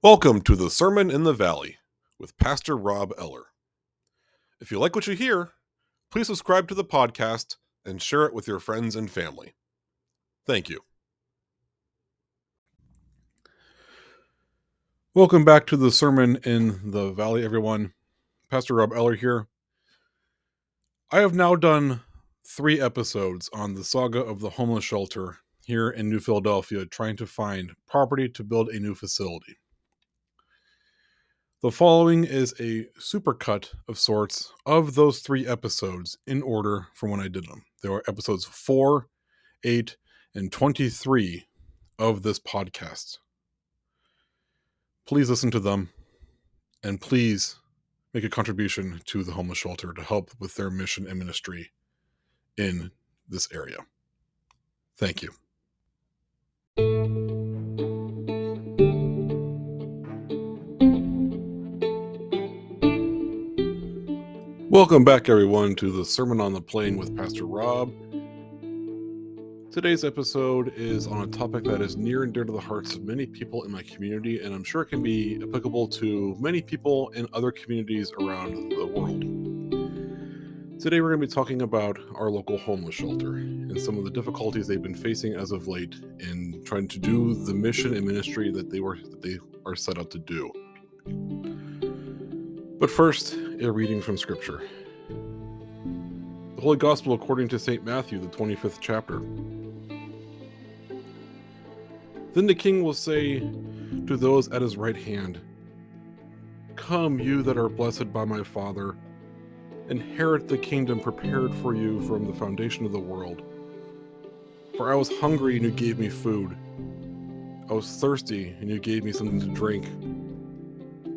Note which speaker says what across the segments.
Speaker 1: Welcome to the Sermon in the Valley with Pastor Rob Eller. If you like what you hear, please subscribe to the podcast and share it with your friends and family. Thank you. Welcome back to the Sermon in the Valley, everyone. Pastor Rob Eller here. I have now done 3 episodes on the saga of the homeless shelter here in New Philadelphia, trying to find property to build a new facility. The following is a supercut of sorts of those 3 episodes in order from when I did them. There are episodes 4, 8, and 23 of this podcast. Please listen to them, and please make a contribution to the homeless shelter to help with their mission and ministry in this area. Thank you. Welcome back, everyone, to the Sermon on the Plain with Pastor Rob. Today's episode is on a topic that is near and dear to the hearts of many people in my community, and I'm sure it can be applicable to many people in other communities around the world. Today we're going to be talking about our local homeless shelter and some of the difficulties they've been facing as of late in trying to do the mission and ministry that they are set out to do. But first, a reading from Scripture. The Holy Gospel according to St. Matthew, the 25th chapter. Then the king will say to those at his right hand, "Come, you that are blessed by my Father, inherit the kingdom prepared for you from the foundation of the world. For I was hungry, and you gave me food. I was thirsty, and you gave me something to drink.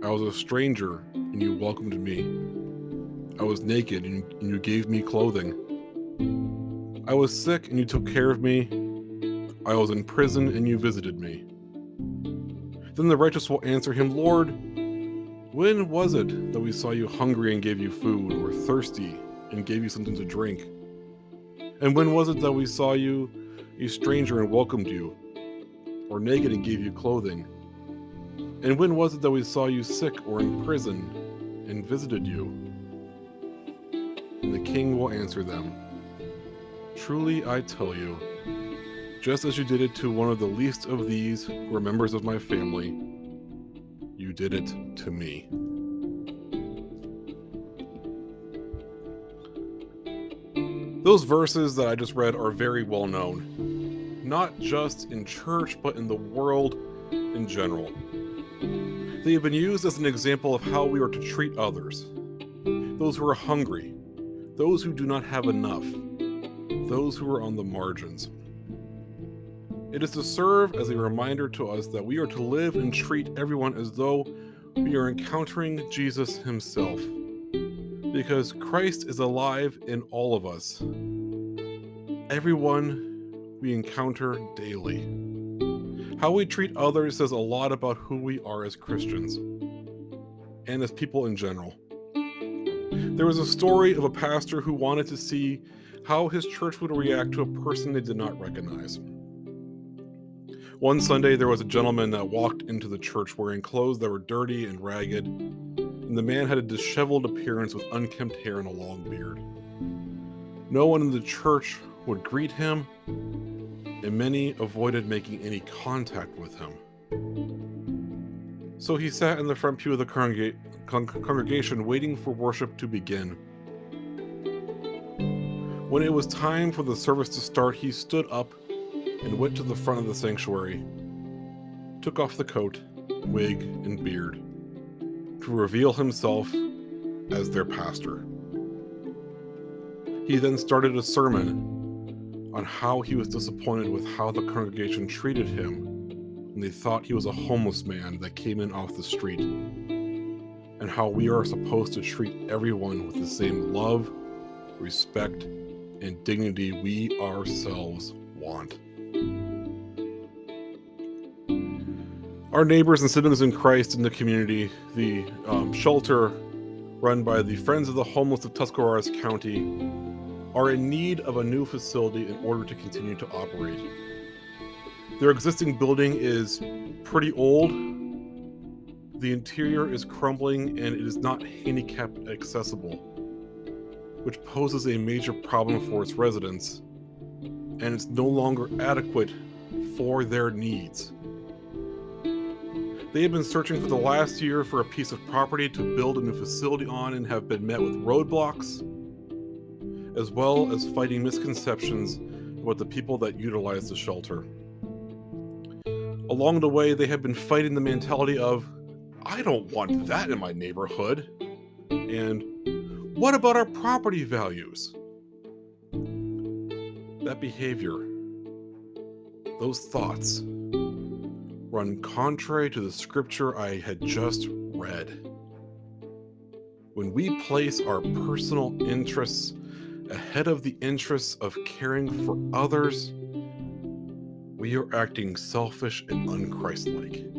Speaker 1: I was a stranger, and you welcomed me. I was naked, and you gave me clothing. I was sick, and you took care of me. I was in prison, and you visited me." Then the righteous will answer him, "Lord, when was it that we saw you hungry and gave you food, or thirsty and gave you something to drink? And when was it that we saw you a stranger and welcomed you, or naked and gave you clothing? And when was it that we saw you sick or in prison and visited you?" And the king will answer them, "Truly I tell you, just as you did it to one of the least of these who are members of my family, you did it to me." Those verses that I just read are very well known, not just in church, but in the world in general. They have been used as an example of how we are to treat others. Those who are hungry, those who do not have enough, those who are on the margins. It is to serve as a reminder to us that we are to live and treat everyone as though we are encountering Jesus himself, because Christ is alive in all of us, everyone we encounter daily. How we treat others says a lot about who we are as Christians and as people in general. There was a story of a pastor who wanted to see how his church would react to a person they did not recognize. One Sunday, there was a gentleman that walked into the church wearing clothes that were dirty and ragged, and the man had a disheveled appearance with unkempt hair and a long beard. No one in the church would greet him, and many avoided making any contact with him. So he sat in the front pew of the congregation waiting for worship to begin. When it was time for the service to start, he stood up and went to the front of the sanctuary, took off the coat, wig, and beard to reveal himself as their pastor. He then started a sermon on how he was disappointed with how the congregation treated him when they thought he was a homeless man that came in off the street, and how we are supposed to treat everyone with the same love, respect, and dignity we ourselves want. Our neighbors and siblings in Christ in the community, the shelter run by the Friends of the Homeless of Tuscarawas County, are in need of a new facility in order to continue to operate. Their existing building is pretty old, the interior is crumbling and it is not handicap accessible, which poses a major problem for its residents, and it's no longer adequate for their needs. They have been searching for the last year for a piece of property to build a new facility on and have been met with roadblocks, as well as fighting misconceptions about the people that utilize the shelter. Along the way, they have been fighting the mentality of, I don't want that in my neighborhood, and what about our property values? That behavior, those thoughts, run contrary to the scripture I had just read. When we place our personal interests ahead of the interests of caring for others, we are acting selfish and unchristlike.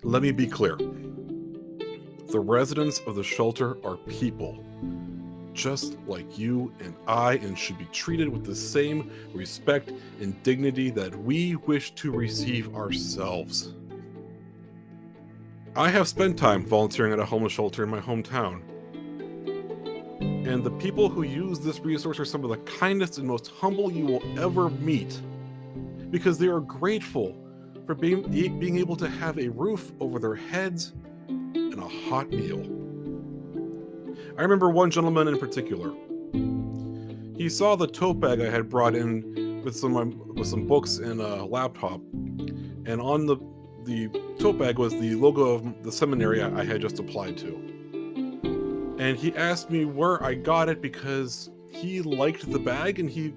Speaker 1: Let me be clear. The residents of the shelter are people, just like you and I, and should be treated with the same respect and dignity that we wish to receive ourselves. I have spent time volunteering at a homeless shelter in my hometown, and the people who use this resource are some of the kindest and most humble you will ever meet, because they are grateful for being able to have a roof over their heads and a hot meal. I remember one gentleman in particular. He saw the tote bag I had brought in with some books and a laptop, and on the tote bag was the logo of the seminary I had just applied to. And he asked me where I got it because he liked the bag and he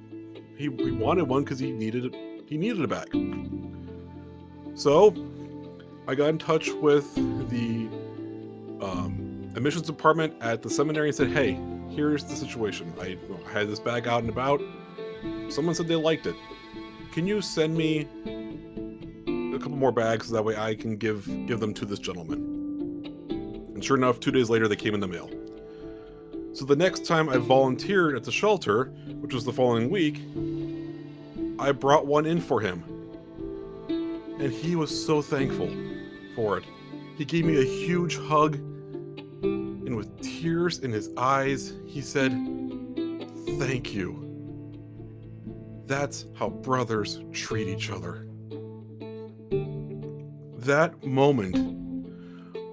Speaker 1: wanted one because he needed a bag. So I got in touch with the admissions department at the seminary and said, hey, here's the situation. I had this bag out and about. Someone said they liked it. Can you send me a couple more bags so that way I can give them to this gentleman? And sure enough, 2 days later, they came in the mail. So the next time I volunteered at the shelter, which was the following week, I brought one in for him. And he was so thankful for it. He gave me a huge hug, and with tears in his eyes, he said, thank you. That's how brothers treat each other. That moment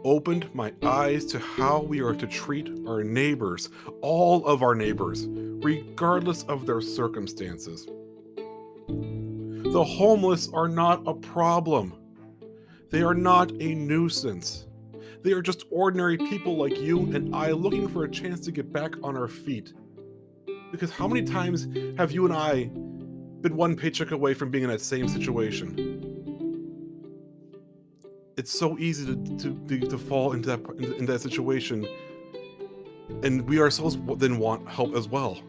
Speaker 1: opened my eyes to how we are to treat our neighbors, all of our neighbors, regardless of their circumstances. The homeless are not a problem. They are not a nuisance. They are just ordinary people like you and I looking for a chance to get back on our feet. Because how many times have you and I been one paycheck away from being in that same situation? It's so easy to fall into that situation, and we ourselves then want help as well.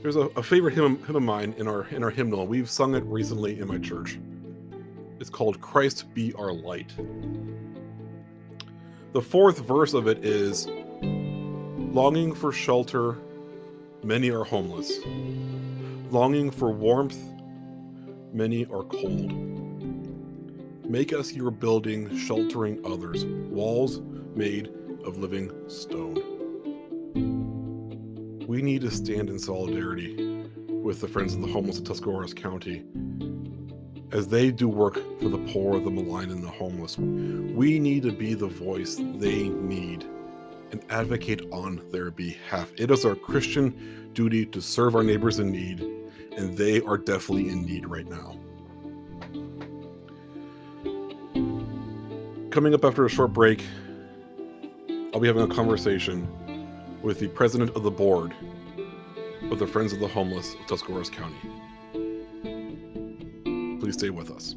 Speaker 1: There's a favorite hymn of mine in our hymnal. We've sung it recently in my church. It's called Christ Be Our Light. The fourth verse of it is, longing for shelter, many are homeless. Longing for warmth, many are cold. Make us your building, sheltering others, walls made of living stone. We need to stand in solidarity with the Friends of the Homeless of Tuscarawas County as they do work for the poor, the maligned, and the homeless. We need to be the voice they need and advocate on their behalf. It is our Christian duty to serve our neighbors in need, and they are definitely in need right now. Coming up after a short break, I'll be having a conversation with the president of the board of the Friends of the Homeless of Tuscarawas County. Please stay with us.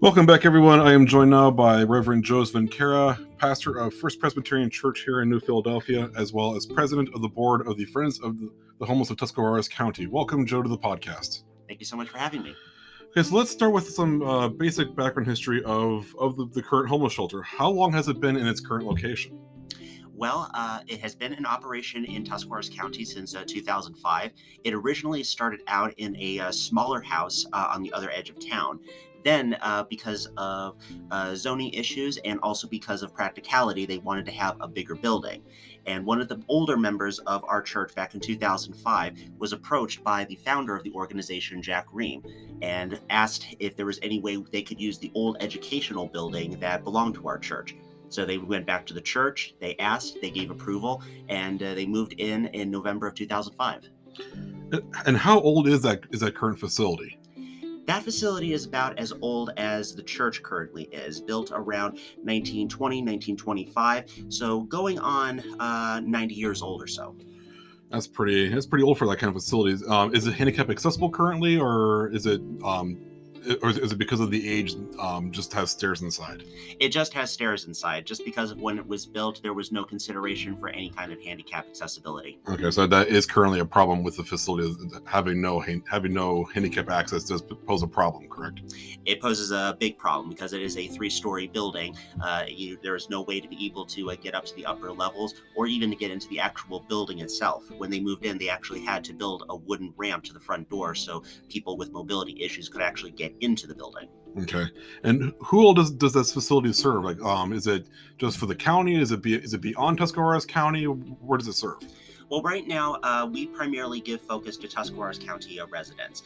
Speaker 1: Welcome back, everyone. I am joined now by Reverend Joseph Vinkera, pastor of First Presbyterian Church here in New Philadelphia, as well as president of the board of the Friends of the Homeless of Tuscarawas County. Welcome, Joe, to the podcast.
Speaker 2: Thank you so much for having me.
Speaker 1: Okay, so let's start with some basic background history of the current homeless shelter. How long has it been in its current location?
Speaker 2: Well, it has been in operation in Tuscarawas County since 2005. It originally started out in a smaller house on the other edge of town. Then, because of zoning issues and also because of practicality, they wanted to have a bigger building. And one of the older members of our church back in 2005 was approached by the founder of the organization, Jack Ream, and asked if there was any way they could use the old educational building that belonged to our church. So they went back to the church, they asked, they gave approval, and they moved in November of 2005.
Speaker 1: And how old is that current facility?
Speaker 2: That facility is about as old as the church currently is, built around 1920, 1925, so going on 90 years old or so.
Speaker 1: That's pretty old for that kind of facility. Is it handicap accessible currently, or is it because of the age, just has stairs inside?
Speaker 2: It just has stairs inside. Just because of when it was built, there was no consideration for any kind of handicap accessibility.
Speaker 1: Okay, so that is currently a problem with the facility. Having no handicap access does pose a problem, correct?
Speaker 2: It poses a big problem because it is a 3-story building. There is no way to be able to get up to the upper levels or even to get into the actual building itself. When they moved in, they actually had to build a wooden ramp to the front door so people with mobility issues could actually get into the building.
Speaker 1: Okay, and who all does this facility serve? Like, is it just for the county? Is it beyond Tuscarawas County? Where does it serve?
Speaker 2: Well, right now, we primarily give focus to Tuscarawas County residents.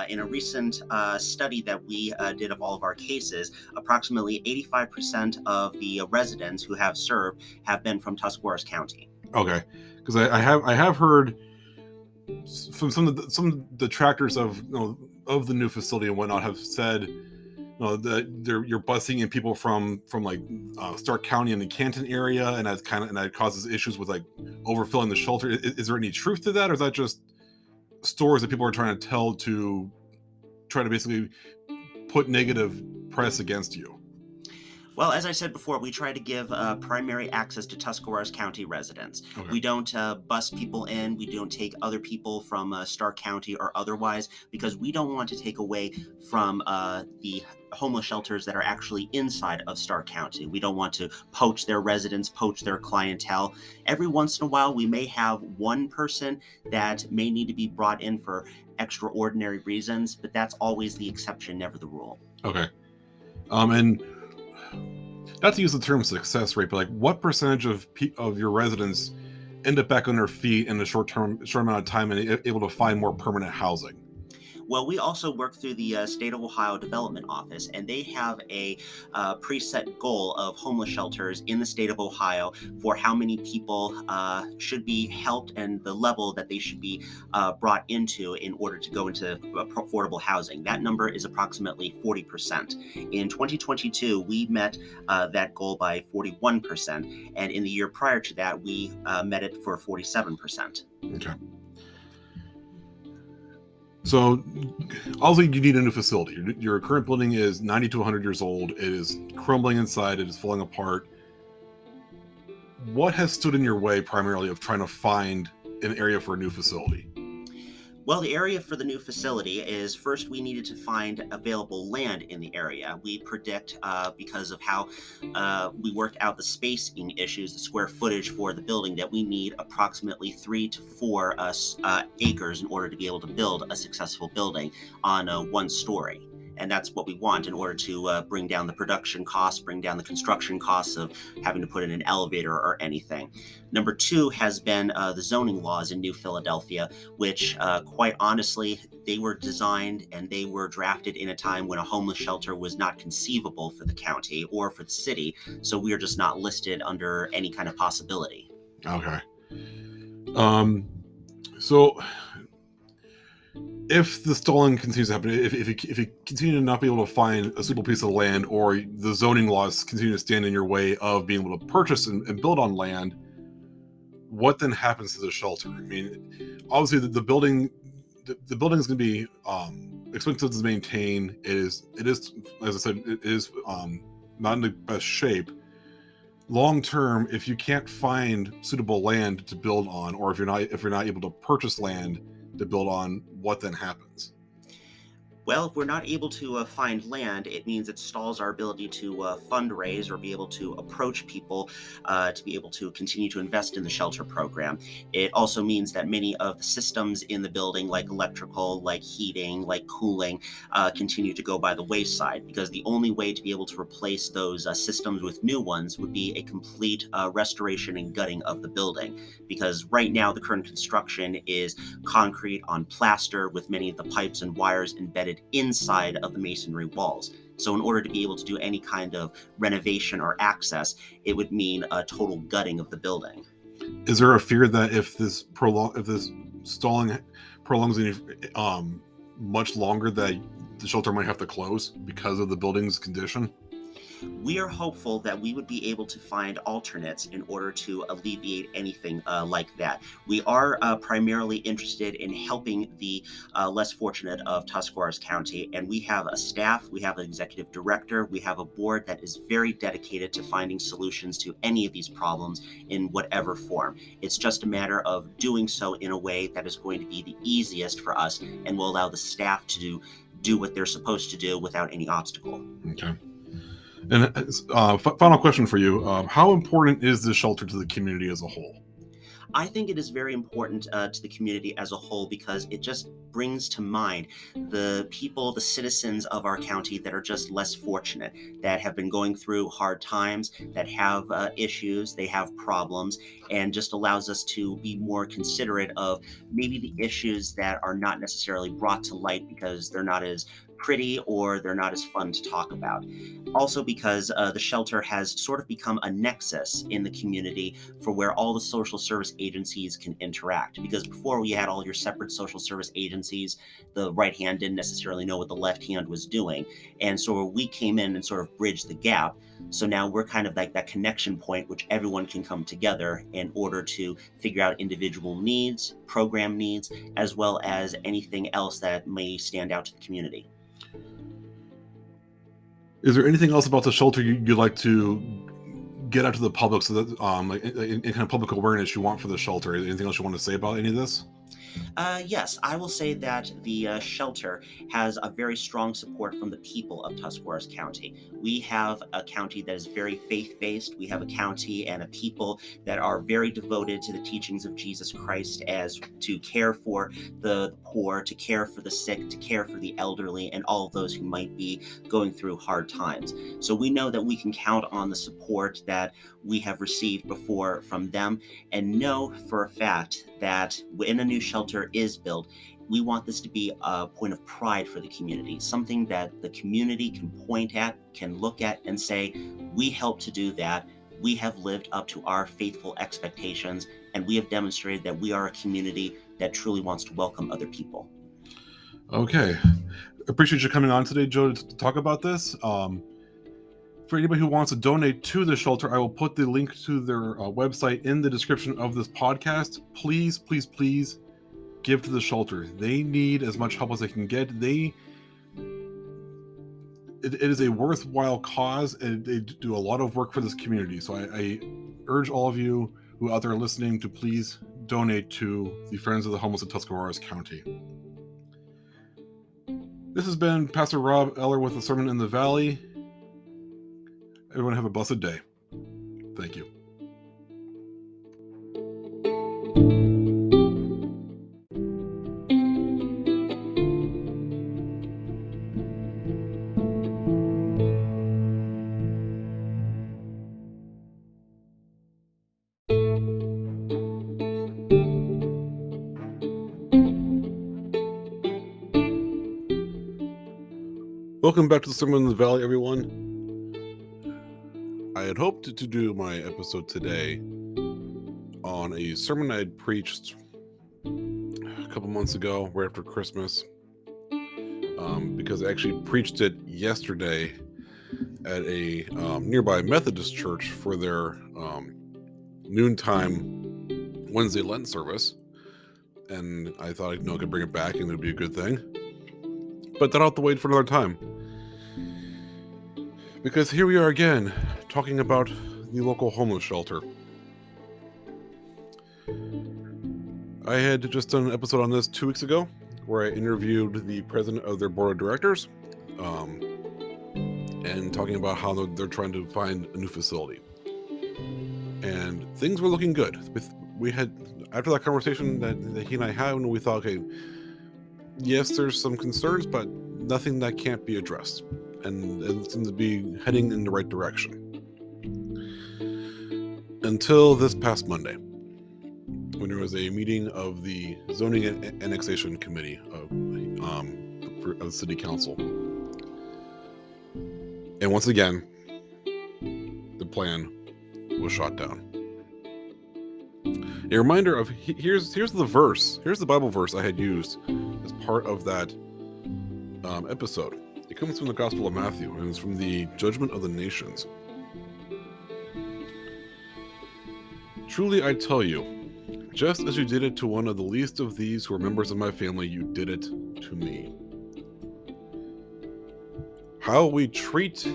Speaker 2: In a recent study that we did of all of our cases, approximately 85% of the residents who have served have been from Tuscarawas County.
Speaker 1: Okay, because I have heard from some detractors of of the new facility and whatnot have said that you're busing in people from like Stark County and the Canton area, and that causes issues with like overfilling the shelter. Is there any truth to that, or is that just stories that people are trying to tell to try to basically put negative press against you?
Speaker 2: Well, as I said before, we try to give primary access to Tuscarawas County residents.
Speaker 1: Okay.
Speaker 2: We don't bus people in. We don't take other people from Stark County or otherwise, because we don't want to take away from the homeless shelters that are actually inside of Stark County. We don't want to poach their residents, poach their clientele. Every once in a while, we may have one person that may need to be brought in for extraordinary reasons, but that's always the exception, never the rule.
Speaker 1: Okay. And not to use the term success rate, but like what percentage of your residents end up back on their feet in a short amount of time and able to find more permanent housing?
Speaker 2: Well, we also work through the State of Ohio Development Office, and they have a preset goal of homeless shelters in the state of Ohio for how many people should be helped and the level that they should be brought into in order to go into affordable housing. That number is approximately 40%. In 2022, we met that goal by 41%, and in the year prior to that, we met it for 47%.
Speaker 1: Okay. So, obviously, you need a new facility. Your current building is 90 to 100 years old. It is crumbling inside. It is falling apart. What has stood in your way primarily of trying to find an area for a new facility?
Speaker 2: Well, the area for the new facility is, first we needed to find available land in the area. We predict, because of how we worked out the spacing issues, the square footage for the building, that we need approximately 3 to 4 acres in order to be able to build a successful building on 1 story. And that's what we want in order to bring down the production costs, bring down the construction costs of having to put in an elevator or anything. Number 2 has been the zoning laws in New Philadelphia, which quite honestly, they were designed and they were drafted in a time when a homeless shelter was not conceivable for the county or for the city. So we are just not listed under any kind of possibility.
Speaker 1: Okay. So if the stalling continues to happen, if you continue to not be able to find a suitable piece of land, or the zoning laws continue to stand in your way of being able to purchase and build on land, what then happens to the shelter? I mean, obviously the building is going to be expensive to maintain. It is, as I said, it is not in the best shape. Long term, if you can't find suitable land to build on, or if you're not able to purchase land to build on, what then happens?
Speaker 2: Well, if we're not able to find land, it means it stalls our ability to fundraise or be able to approach people to be able to continue to invest in the shelter program. It also means that many of the systems in the building, like electrical, like heating, like cooling, continue to go by the wayside, because the only way to be able to replace those systems with new ones would be a complete restoration and gutting of the building. Because right now, the current construction is concrete on plaster with many of the pipes and wires embedded inside of the masonry walls. So in order to be able to do any kind of renovation or access, it would mean a total gutting of the building.
Speaker 1: Is there a fear that if this stalling prolongs any much longer, that the shelter might have to close because of the building's condition?
Speaker 2: We are hopeful that we would be able to find alternates in order to alleviate anything like that. We are primarily interested in helping the less fortunate of Tuscarawas County, and we have a staff, we have an executive director, we have a board that is very dedicated to finding solutions to any of these problems in whatever form. It's just a matter of doing so in a way that is going to be the easiest for us and will allow the staff to do what they're supposed to do without any obstacle.
Speaker 1: Okay. And final question for you. How important is this shelter to the community as a whole?
Speaker 2: I think it is very important to the community as a whole, because it just brings to mind the people, the citizens of our county that are just less fortunate, that have been going through hard times, that have issues, they have problems, and just allows us to be more considerate of maybe the issues that are not necessarily brought to light because they're not as pretty or they're not as fun to talk about. Also, because the shelter has sort of become a nexus in the community for where all the social service agencies can interact. Because before, we had all your separate social service agencies, the right hand didn't necessarily know what the left hand was doing. And so we came in and sort of bridged the gap. So now we're kind of like that connection point, which everyone can come together in order to figure out individual needs, program needs, as well as anything else that may stand out to the community.
Speaker 1: Is there anything else about the shelter you'd like to get out to the public, so that like any kind of public awareness you want for the shelter? Anything else you want to say about any of this?
Speaker 2: Yes, I will say that the shelter has a very strong support from the people of Tuscarawas County. We have a county that is very faith-based. We have a county and a people that are very devoted to the teachings of Jesus Christ, as to care for the poor, to care for the sick, to care for the elderly, and all of those who might be going through hard times. So we know that we can count on the support that we have received before from them, and know for a fact that when a new shelter is built, we want this to be a point of pride for the community, something that the community can point at, can look at, and say, we helped to do that. We have lived up to our faithful expectations, and we have demonstrated that we are a community that truly wants to welcome other people.
Speaker 1: Okay. Appreciate you coming on today, Joe, to talk about this. For anybody who wants to donate to the shelter, I will put the link to their website in the description of this podcast. Please, please, please give to the shelter. They need as much help as they can get. It is a worthwhile cause, and they do a lot of work for this community. So I urge all of you who are out there listening to please donate to the Friends of the Homeless of Tuscarawas County. This has been Pastor Rob Eller with the Sermon in the Valley. Everyone have a blessed day. Thank you. Welcome back to the Sermon in the Valley, everyone. I had hoped to do my episode today on a sermon I had preached a couple months ago, right after Christmas, because I actually preached it yesterday at a nearby Methodist church for their noontime Wednesday Lent service, and I thought I could bring it back and it'd be a good thing. But that'll have to wait for another time. Because here we are again, talking about the local homeless shelter. I had just done an episode on this 2 weeks ago, where I interviewed the president of their board of directors, and talking about how they're trying to find a new facility. And things were looking good. We had, after that conversation that he and I had, we thought, okay, yes, there's some concerns, but nothing that can't be addressed. And it seems to be heading in the right direction. Until this past Monday, when there was a meeting of the Zoning and Annexation Committee of the City Council. And once again, the plan was shot down. A reminder of, here's the verse, here's the Bible verse I had used as part of that episode. It comes from the Gospel of Matthew, and it's from the Judgment of the Nations. Truly I tell you, just as you did it to one of the least of these who are members of my family, you did it to me. How we treat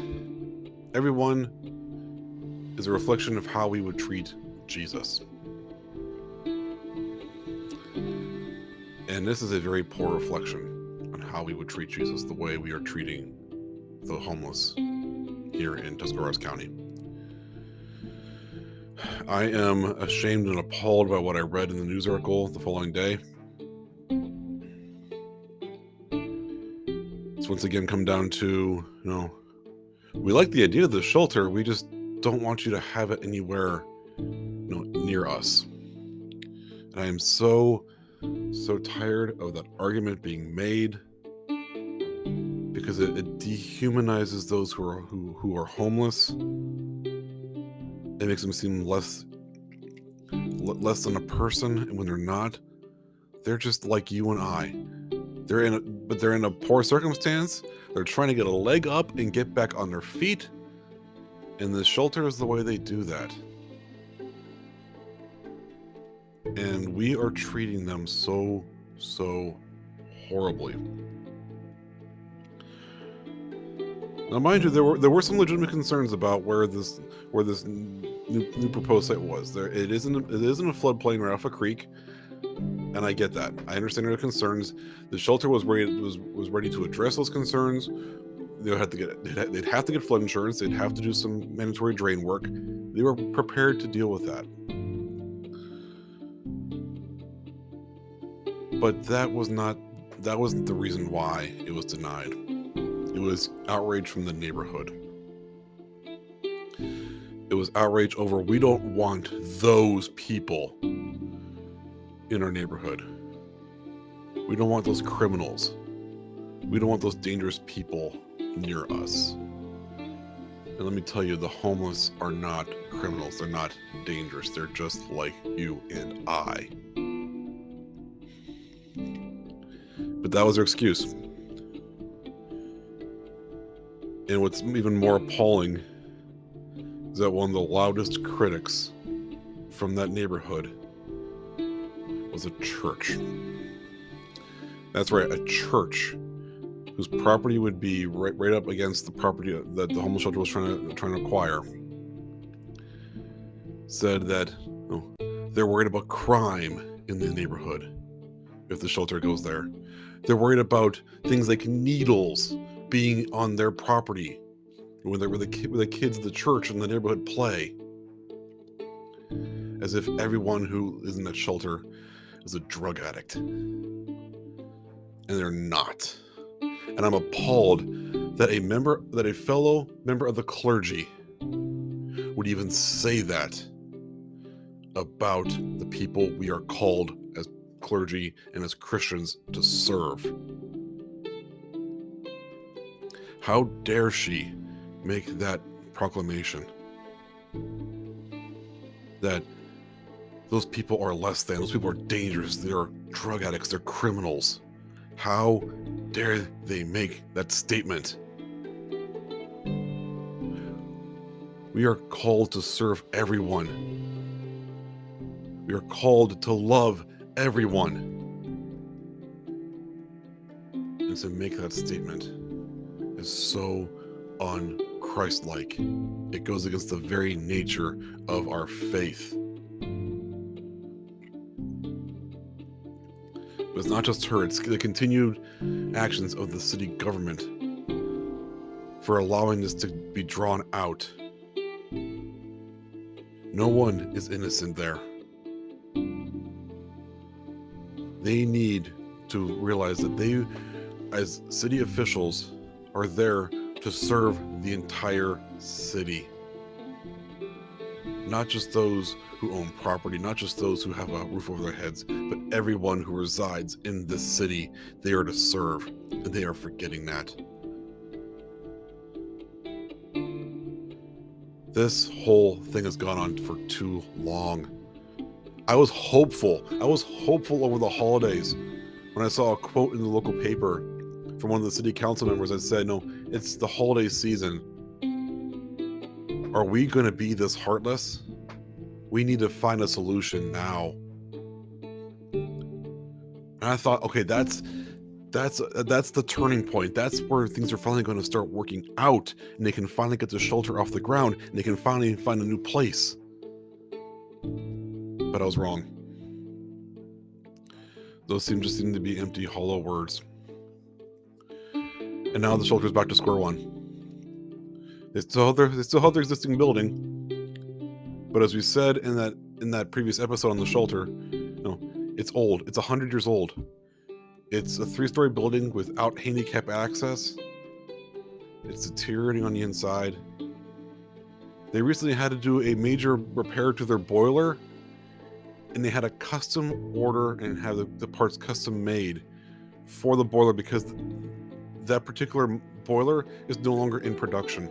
Speaker 1: everyone is a reflection of how we would treat Jesus. And this is a very poor reflection on how we would treat Jesus, the way we are treating the homeless here in Tuscarawas County. I am ashamed and appalled by what I read in the news article the following day. It's once again come down to, we like the idea of the shelter, we just don't want you to have it anywhere, near us. And I am so tired of that argument being made, because it dehumanizes those who are homeless. It makes them seem less than a person, and when they're not, they're just like you and I. They're in a poor circumstance. They're trying to get a leg up and get back on their feet, and the shelter is the way they do that. And we are treating them so horribly. Now, mind you, there were some legitimate concerns about where this new proposed site was. It isn't a floodplain right off a creek, and I get that. I understand their concerns. The shelter was ready to address those concerns. They'd have to get flood insurance. They'd have to do some mandatory drain work. They were prepared to deal with that. But that wasn't the reason why it was denied. It was outrage from the neighborhood. It was outrage over, we don't want those people in our neighborhood. We don't want those criminals. We don't want those dangerous people near us. And let me tell you, the homeless are not criminals. They're not dangerous. They're just like you and I. But that was their excuse. And what's even more appalling is that one of the loudest critics from that neighborhood was a church. That's right, a church whose property would be right up against the property that the homeless shelter was trying to acquire. Said that they're worried about crime in the neighborhood if the shelter goes there. They're worried about things like needles being on their property where the kids of the church and the neighborhood play. As if everyone who is in that shelter is a drug addict. And they're not. And I'm appalled that a fellow member of the clergy would even say that about the people we are called as clergy and as Christians to serve. How dare she make that proclamation that those people are less than, those people are dangerous, they are drug addicts, they're criminals. How dare they make that statement? We are called to serve everyone. We are called to love everyone. and to make that statement is so un-Christ-like. It goes against the very nature of our faith. But it's not just her, it's the continued actions of the city government for allowing this to be drawn out. No one is innocent there. They need to realize that they, as city officials, are there to serve the entire city. Not just those who own property, not just those who have a roof over their heads, but everyone who resides in this city, they are to serve, and they are forgetting that. This whole thing has gone on for too long. I was hopeful over the holidays when I saw a quote in the local paper from one of the city council members that said, no, it's the holiday season. Are we going to be this heartless? We need to find a solution now. And I thought, okay, that's the turning point. That's where things are finally going to start working out, and they can finally get the shelter off the ground, and they can finally find a new place. But I was wrong. Those just seem to be empty, hollow words. And now the shelter is back to square one. They still have their existing building, but as we said in that previous episode on the shelter, it's old. It's 100 years old. It's a 3-story building without handicap access. It's deteriorating on the inside. They recently had to do a major repair to their boiler, and they had a custom order and have the parts custom made for the boiler because that particular boiler is no longer in production.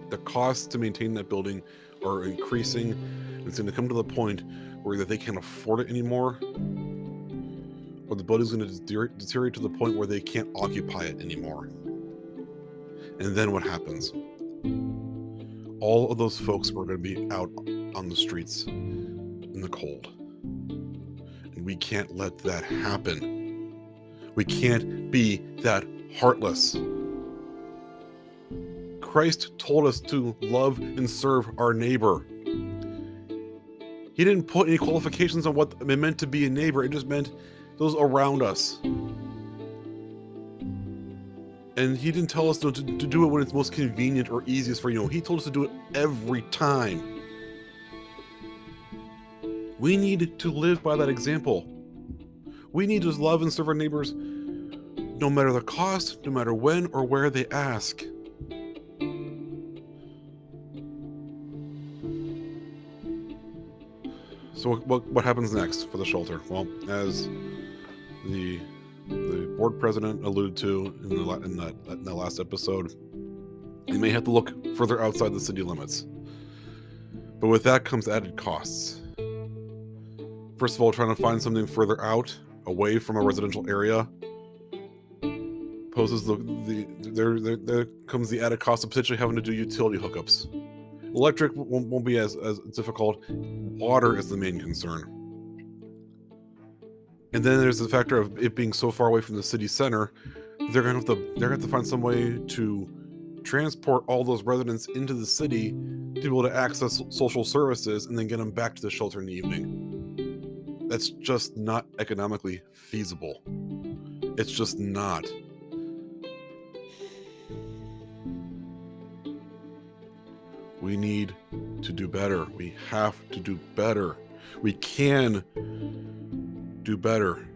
Speaker 1: The costs to maintain that building are increasing, and it's going to come to the point where either they can't afford it anymore, or the building's going to deteriorate to the point where they can't occupy it anymore. And then what happens? All of those folks are going to be out on the streets in the cold. And we can't let that happen. We can't be that heartless. Christ told us to love and serve our neighbor. He didn't put any qualifications on what it meant to be a neighbor. It just meant those around us. And he didn't tell us to do it when it's most convenient or easiest for you. He told us to do it every time. We need to live by that example. We need to love and serve our neighbors no matter the cost, no matter when or where they ask. So what happens next for the shelter? Well, as the board president alluded to in that last episode, you may have to look further outside the city limits. But with that comes added costs. First of all, trying to find something further out, away from a residential area, poses there comes the added cost of potentially having to do utility hookups. Electric won't be as difficult. Water is the main concern. And then there's the factor of it being so far away from the city center, they're gonna have to find some way to transport all those residents into the city to be able to access social services and then get them back to the shelter in the evening. That's just not economically feasible. It's just not. We need to do better. We have to do better. We can do better.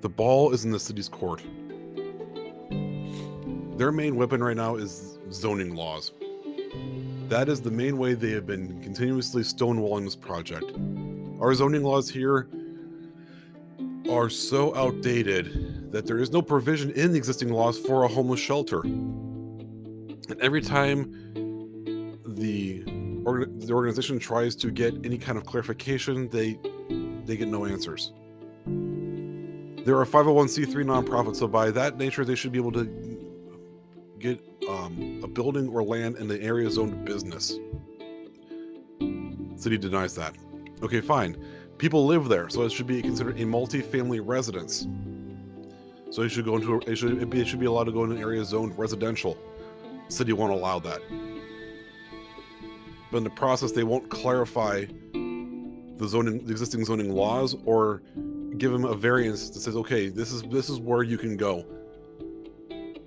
Speaker 1: The ball is in the city's court. Their main weapon right now is zoning laws. That is the main way they have been continuously stonewalling this project. Our zoning laws here are so outdated that there is no provision in the existing laws for a homeless shelter. And every time the organization tries to get any kind of clarification, they get no answers. They're a 501c3 nonprofit, so by that nature, they should be able to get a building or land in the area zoned business. City denies that. Okay, fine. People live there, so it should be considered a multi-family residence. So it should be allowed to go in an area zoned residential. The city won't allow that. But in the process, they won't clarify the existing zoning laws, or give them a variance that says, okay, this is where you can go.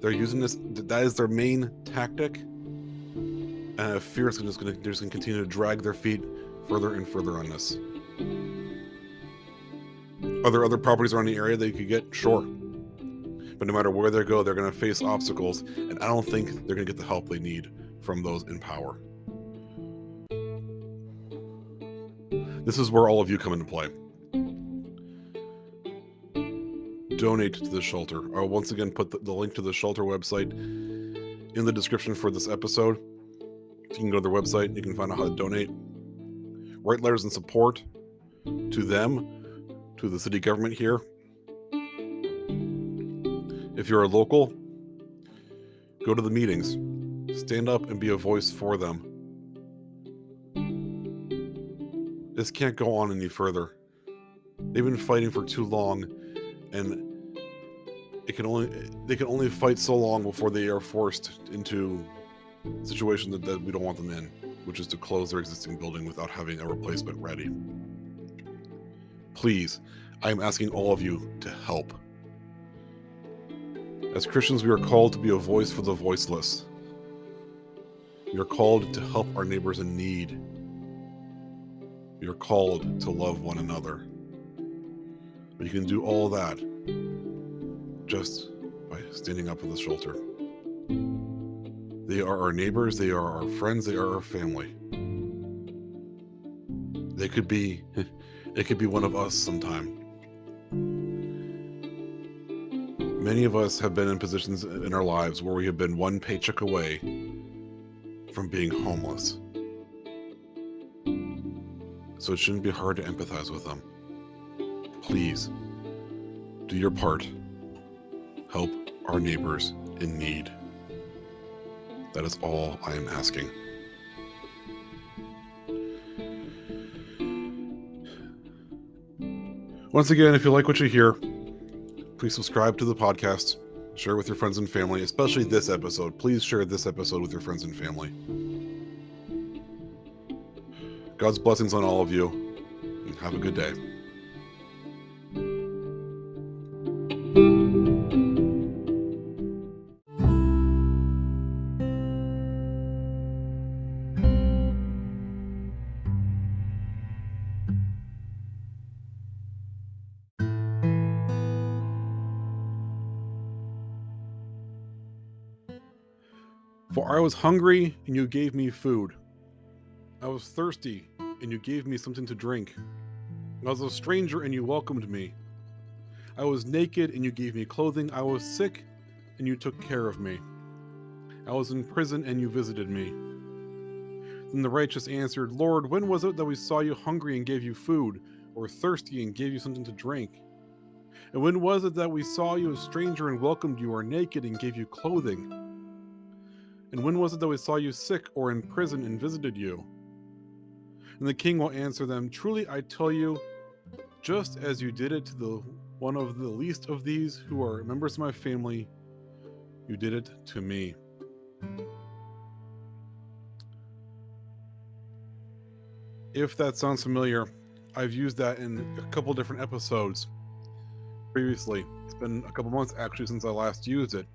Speaker 1: They're using this. That is their main tactic, and I fear they're just going to continue to drag their feet further and further on this. Are there other properties around the area that you could get? Sure. But no matter where they go, they're going to face obstacles, and I don't think they're going to get the help they need from those in power. This is where all of you come into play. Donate to the shelter. I'll once again put the link to the shelter website in the description for this episode. You can go to their website, you can find out how to donate. Write letters in support to them, to the city government here. If you're a local, go to the meetings. Stand up and be a voice for them. This can't go on any further. They've been fighting for too long, and they can only fight so long before they are forced into a situation that we don't want them in, which is to close their existing building without having a replacement ready. Please, I am asking all of you to help. As Christians, we are called to be a voice for the voiceless. We are called to help our neighbors in need. We are called to love one another. We can do all that just by standing up for the shelter. They are our neighbors, they are our friends, they are our family. It could be one of us sometime. Many of us have been in positions in our lives where we have been one paycheck away from being homeless. So it shouldn't be hard to empathize with them. Please, do your part. Help our neighbors in need. That is all I am asking. Once again, if you like what you hear, please subscribe to the podcast. Share with your friends and family, especially this episode. Please share this episode with your friends and family. God's blessings on all of you, and have a good day. For I was hungry, and you gave me food. I was thirsty, and you gave me something to drink. I was a stranger, and you welcomed me. I was naked, and you gave me clothing. I was sick, and you took care of me. I was in prison, and you visited me. Then the righteous answered, Lord, when was it that we saw you hungry and gave you food, or thirsty and gave you something to drink? And when was it that we saw you a stranger and welcomed you, or naked and gave you clothing? And when was it that we saw you sick or in prison and visited you? And the king will answer them, Truly I tell you, just as you did it to one of the least of these who are members of my family, you did it to me. If that sounds familiar, I've used that in a couple different episodes previously. It's been a couple months actually since I last used it.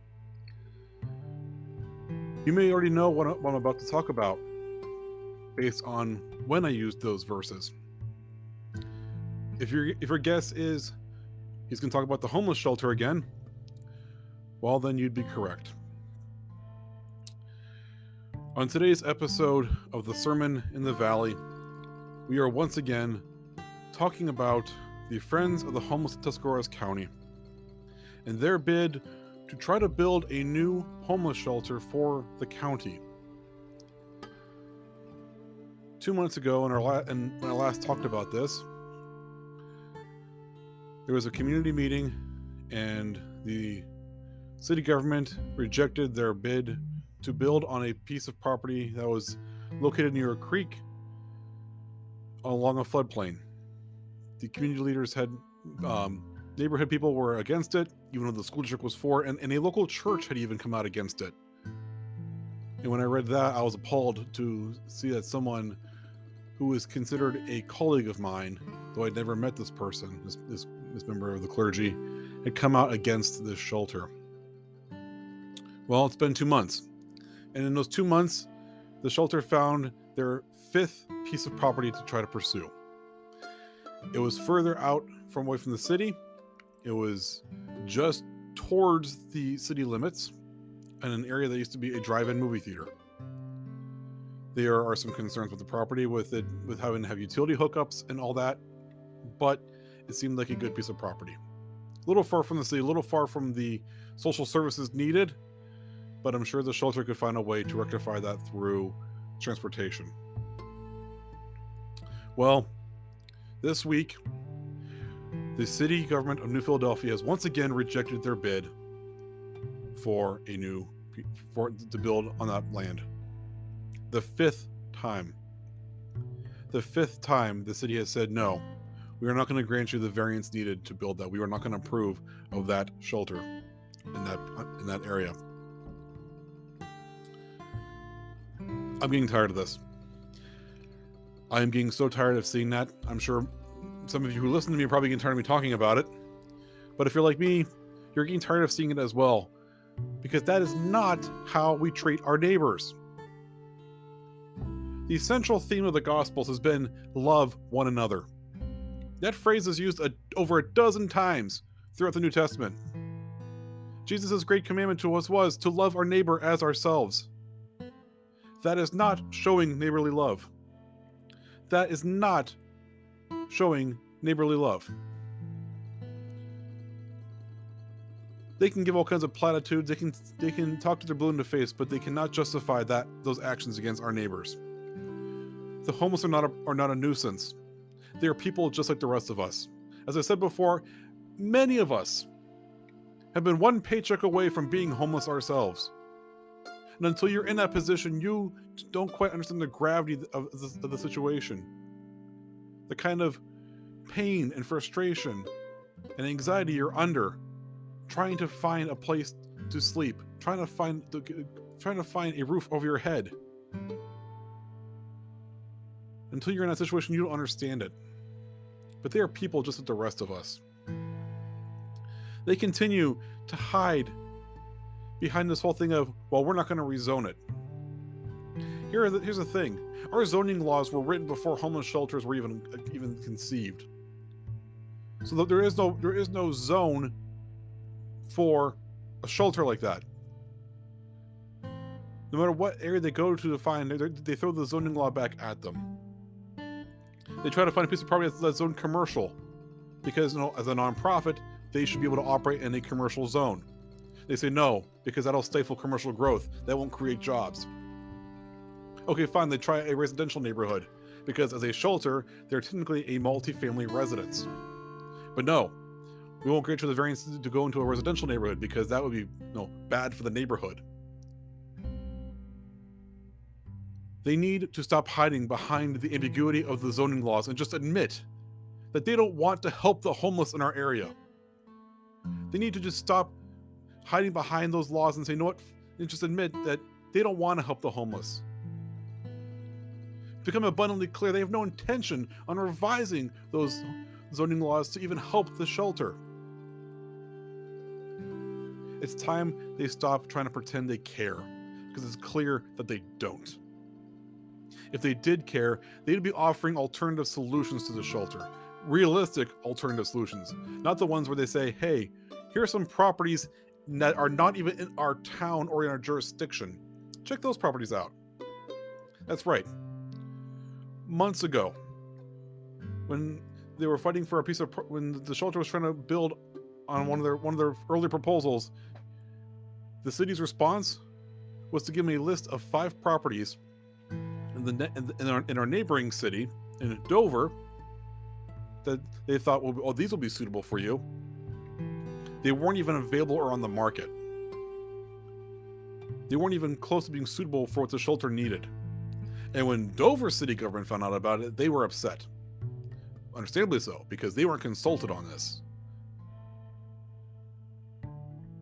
Speaker 1: You may already know what I'm about to talk about based on when I used those verses. If your guess is he's going to talk about the homeless shelter again, well, then you'd be correct. On today's episode of the Sermon in the Valley, we are once again talking about the Friends of the Homeless of Tuscarawas County and their bid to try to build a new homeless shelter for the county. 2 months ago, when I last talked about this, there was a community meeting, and the city government rejected their bid to build on a piece of property that was located near a creek along a floodplain. the community leaders had, neighborhood people were against it, even though the school district was for it, and a local church had even come out against it. And when I read that, I was appalled to see that someone who was considered a colleague of mine, though I'd never met this person, this member of the clergy, had come out against this shelter. Well, it's been 2 months. And in those 2 months, the shelter found their 5th piece of property to try to pursue. It was further out from away from the city. It was just towards the city limits in an area that used to be a drive-in movie theater. There are some concerns with the property with having to have utility hookups and all that, but it seemed like a good piece of property. A little far from the city, a little far from the social services needed, but I'm sure the shelter could find a way to rectify that through transportation. Well, this week, the city government of New Philadelphia has once again rejected their bid for to build on that land. The 5th time. The 5th time the city has said, no, we are not going to grant you the variance needed to build that. We are not going to approve of that shelter in that area. I'm getting tired of this. I am getting so tired of seeing that. I'm sure some of you who listen to me are probably getting tired of me talking about it. But if you're like me, you're getting tired of seeing it as well. Because that is not how we treat our neighbors. The central theme of the Gospels has been love one another. That phrase is used over a dozen times throughout the New Testament. Jesus' great commandment to us was to love our neighbor as ourselves. That is not showing neighborly love. That is not showing neighborly love. They can give all kinds of platitudes. They can talk to their blue in the face, but they cannot justify those actions against our neighbors. The homeless are not a nuisance. They are people just like the rest of us. As I said before, many of us have been one paycheck away from being homeless ourselves. And until you're in that position, you don't quite understand the gravity of the situation. The kind of pain and frustration and anxiety you're under, trying to find a place to sleep, trying to find a roof over your head. Until you're in that situation, you don't understand it. But they are people just like the rest of us. They continue to hide behind this whole thing of, well, we're not going to rezone it. Here's the thing. Our zoning laws were written before homeless shelters were even conceived. So there is no zone for a shelter like that. No matter what area they go to find, they throw the zoning law back at them. They try to find a piece of property that's zoned commercial, because as a nonprofit, they should be able to operate in a commercial zone. They say no, because that'll stifle commercial growth. That won't create jobs. Okay, fine, they try a residential neighborhood, because as a shelter, they're technically a multi-family residence. But no, we won't grant you the variance to go into a residential neighborhood, because that would be bad for the neighborhood. They need to stop hiding behind the ambiguity of the zoning laws and just admit that they don't want to help the homeless in our area. They need to just stop hiding behind those laws and say, you know what, and just admit that they don't want to help the homeless. It's become abundantly clear they have no intention on revising those zoning laws to even help the shelter. It's time they stop trying to pretend they care, because it's clear that they don't. If they did care, they'd be offering alternative solutions to the shelter. Realistic alternative solutions. Not the ones where they say, hey, here are some properties that are not even in our town or in our jurisdiction. Check those properties out. That's right. Months ago, when they were fighting for a piece of, when the shelter was trying to build on one of their early proposals, the city's response was to give them a list of 5 properties in our neighboring city, in Dover, that they thought, well, these will be suitable for you. They weren't even available or on the market. They weren't even close to being suitable for what the shelter needed. And when Dover city government found out about it, they were upset. Understandably so, because they weren't consulted on this.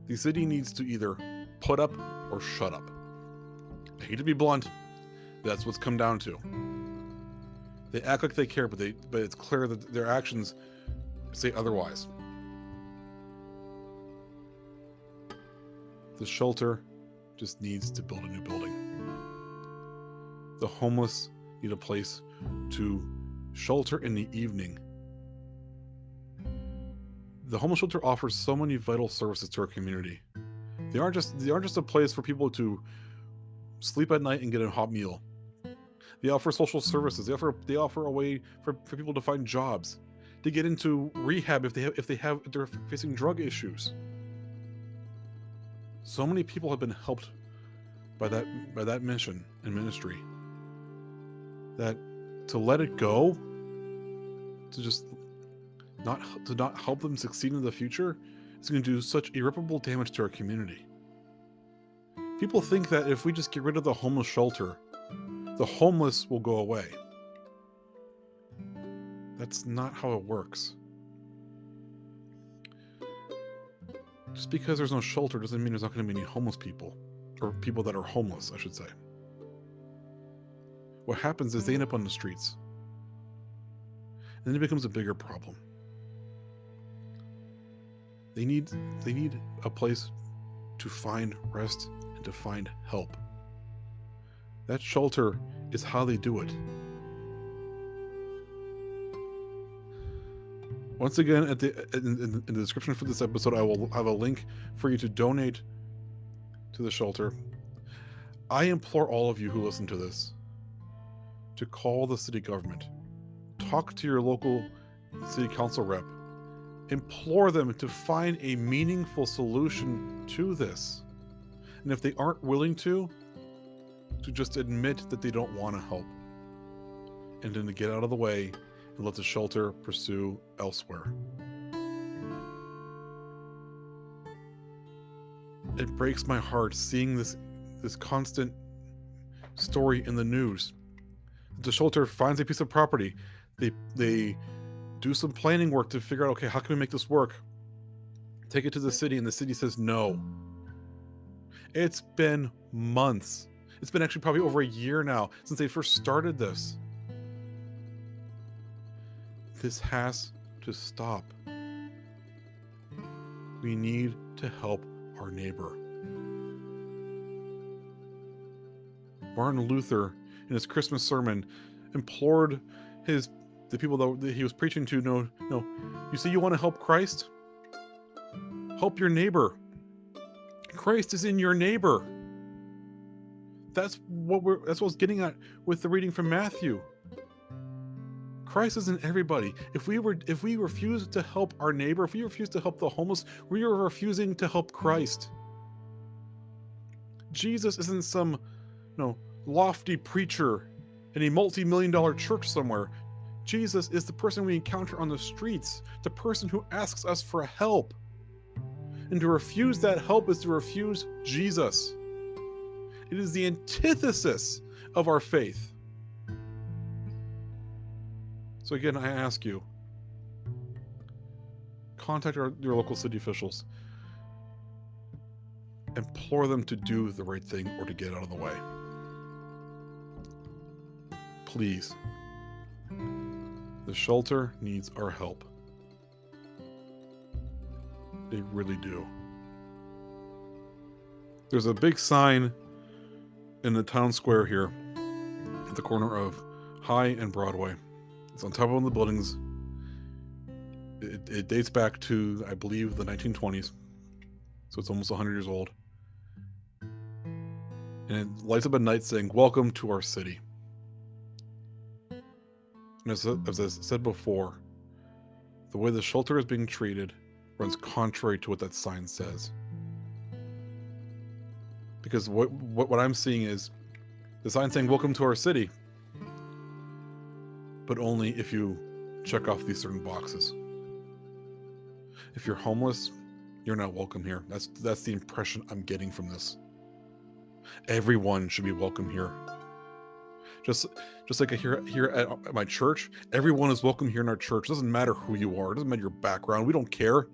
Speaker 1: The city needs to either put up or shut up. I hate to be blunt, that's what's come down to. They act like they care, but it's clear that their actions say otherwise. The shelter just needs to build a new building. The homeless need a place to shelter in the evening. The homeless shelter offers so many vital services to our community. They aren't just a place for people to sleep at night and get a hot meal. They offer social services. They offer a way for people to find jobs, to get into rehab if they're facing drug issues. So many people have been helped by that mission and ministry, that to let it go, to just not help them succeed in the future, is going to do such irreparable damage to our community. People think that if we just get rid of the homeless shelter, the homeless will go away. That's not how it works. Just because there's no shelter doesn't mean there's not going to be any homeless people, or people that are homeless, I should say. What happens is they end up on the streets, and then it becomes a bigger problem. They need a place to find rest and to find help. That shelter is how they do it. Once again, in the description for this episode, I will have a link for you to donate to the shelter. I implore all of you who listen to this to call the city government, talk to your local city council rep, implore them to find a meaningful solution to this. And if they aren't willing to just admit that they don't want to help, and then to get out of the way and let the shelter pursue elsewhere. It breaks my heart seeing this constant story in the news. The shelter finds a piece of property. They do some planning work to figure out, okay, how can we make this work? Take it to the city, and the city says no. It's been months. It's been actually probably over a year now since they first started this. This has to stop. We need to help our neighbor. Martin Luther, in his Christmas sermon, implored the people that he was preaching to, no, you say you want to help Christ? Help your neighbor. Christ is in your neighbor. That's what I was getting at with the reading from Matthew. Christ is in everybody. If we refuse to help our neighbor, if we refuse to help the homeless, we are refusing to help Christ. Jesus isn't some lofty preacher in a multi-million-dollar church somewhere. Jesus is the person we encounter on the streets, the person who asks us for help. And to refuse that help is to refuse Jesus. It is the antithesis of our faith. So again, I ask you, contact your local city officials. Implore them to do the right thing or to get out of the way. Please. The shelter needs our help. They really do. There's a big sign in the town square here at the corner of High and Broadway. It's on top of one of the buildings. It dates back to, I believe, the 1920s. So it's almost 100 years old. And it lights up at night saying, "Welcome to our city." And as I said before, the way the shelter is being treated runs contrary to what that sign says. Because what I'm seeing is the sign saying, "Welcome to our city," but only if you check off these certain boxes. If you're homeless, you're not welcome here. That's the impression I'm getting from this. Everyone should be welcome here. Just like here at my church, everyone is welcome here in our church. It doesn't matter who you are. It doesn't matter your background. We don't care.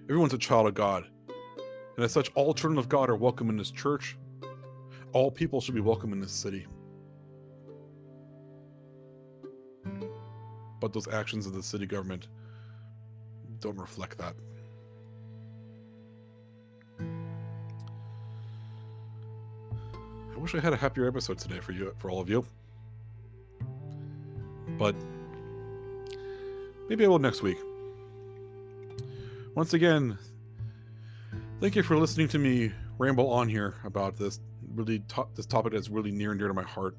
Speaker 1: Everyone's a child of God. And as such, all children of God are welcome in this church. All people should be welcome in this city. But those actions of the city government don't reflect that. I wish I had a happier episode today for all of you. But maybe I will next week. Once again, thank you for listening to me ramble on here about this topic that's really near and dear to my heart.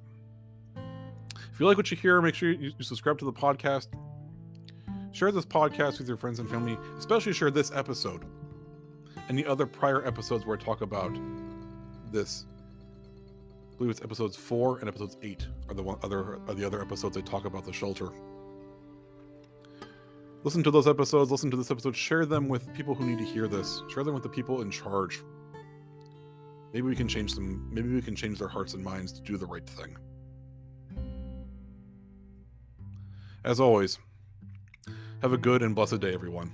Speaker 1: If you like what you hear, make sure you subscribe to the podcast. Share this podcast with your friends and family. Especially share this episode and the other prior episodes where I talk about this. I believe it's episodes 4 and episodes 8 are the other episodes I talk about the shelter. Listen to those episodes. Listen to this episode. Share them with people who need to hear this. Share them with the people in charge. Maybe we can change them. Maybe we can change their hearts and minds to do the right thing. As always, have a good and blessed day, everyone.